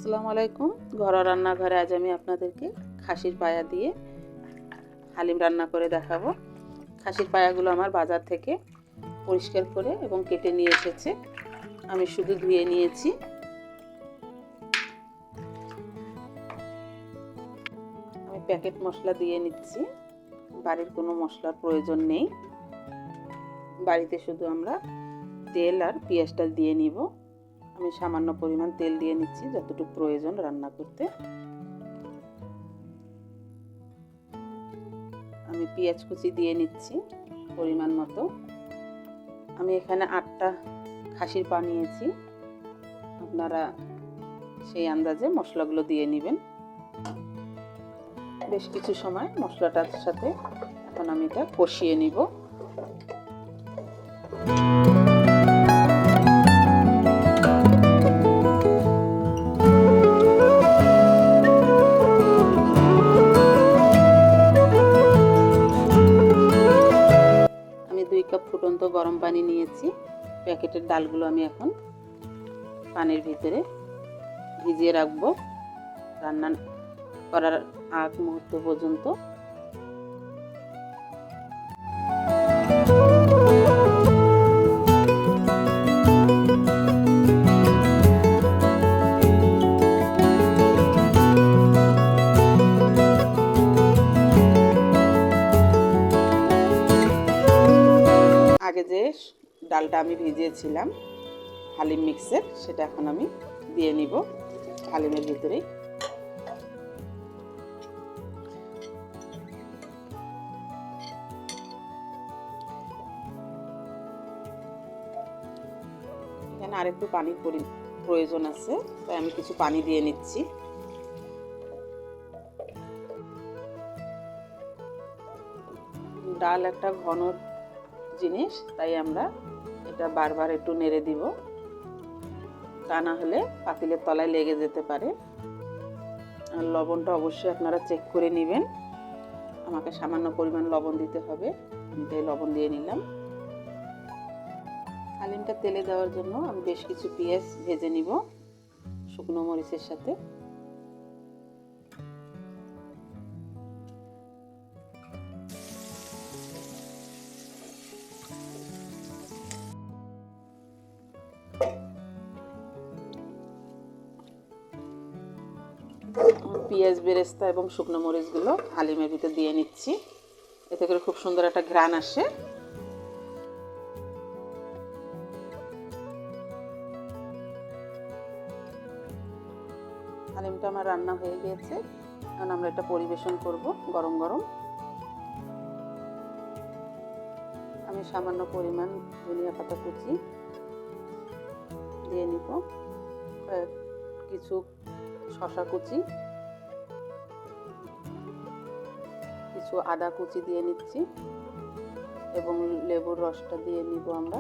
আসসালামু আলাইকুম। ঘরোয়া রান্নাঘরে আজ আমি আপনাদেরকে খাসির পায়া দিয়ে হালিম রান্না করে দেখাবো। খাসির পায়াগুলো আমার বাজার থেকে পরিষ্কার করে এবং কেটে নিয়ে এসেছে, আমি শুধু ধুয়ে নিয়েছি। আমি প্যাকেট মশলা দিয়ে নিচ্ছি, বাড়ির কোনো মশলার প্রয়োজন নেই। বাড়িতে শুধু আমরা তেল আর পেঁয়াজটা দিয়ে নিব। আমি সামান্য পরিমাণ তেল দিয়ে নিচ্ছি, যতটুকু প্রয়োজন রান্না করতে। আমি পেঁয়াজ কুচি দিয়ে নিচ্ছি পরিমাণ মতো। আমি এখানে 8টা খাসির পা নিয়েছি, আপনারা সেই আন্দাজে মশলাগুলো দিয়ে নেবেন। বেশ কিছু সময় মশলাটার সাথে এখন আমি এটা কষিয়ে নিব। আমি 2 কাপ ফুটন্ত গরম পানি নিয়েছি। প্যাকেটের ডালগুলো আমি এখন পানির ভিতরে ভিজিয়ে রাখবো রান্না করার আগ মুহূর্ত পর্যন্ত। আগে যে ডালটা আমি ভিজিয়েছিলাম হালিম মিক্সের, সেটা এখন আমি দিয়ে নিব হালিমের ভিতরেই। এখানে আরেকটু পানির প্রয়োজন আছে, তাই আমি কিছু পানি দিয়ে নিচ্ছি। ডাল একটা ঘন জিনিস, তাই আমরা এটা বারবার একটু নেড়ে দিব, তা না হলে পাতিলের তলায় লেগে যেতে পারে। আর লবণটা অবশ্যই আপনারা চেক করে নেবেন। আমাকে সামান্য পরিমাণ লবণ দিতে হবে, আমি তাই লবণ দিয়ে নিলাম। হালিমটা তেলে দেওয়ার জন্য আমি বেশ কিছু পেঁয়াজ ভেজে নিব শুকনো মরিচের সাথে। পেঁয়াজ বেরেস্তা এবং শুকনো মরিচগুলো হালিমের ভিতরে দিয়ে নিচ্ছি, এতে করে খুব সুন্দর একটা ঘ্রাণ আসে। হালিমটা আমার রান্না হয়ে গিয়েছে, এখন আমরা এটা পরিবেশন করব গরম গরম। আমি সামান্য পরিমাণ ধনিয়া পাতা কুচি দিয়ে নিব, কিছু শসা কুচি, কিছু আদা কুচি দিয়ে নিচ্ছি এবং লেবুর রসটা দিয়ে নিব আমরা।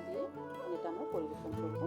দিয়ে এটা আমরা পরিবেশন করব।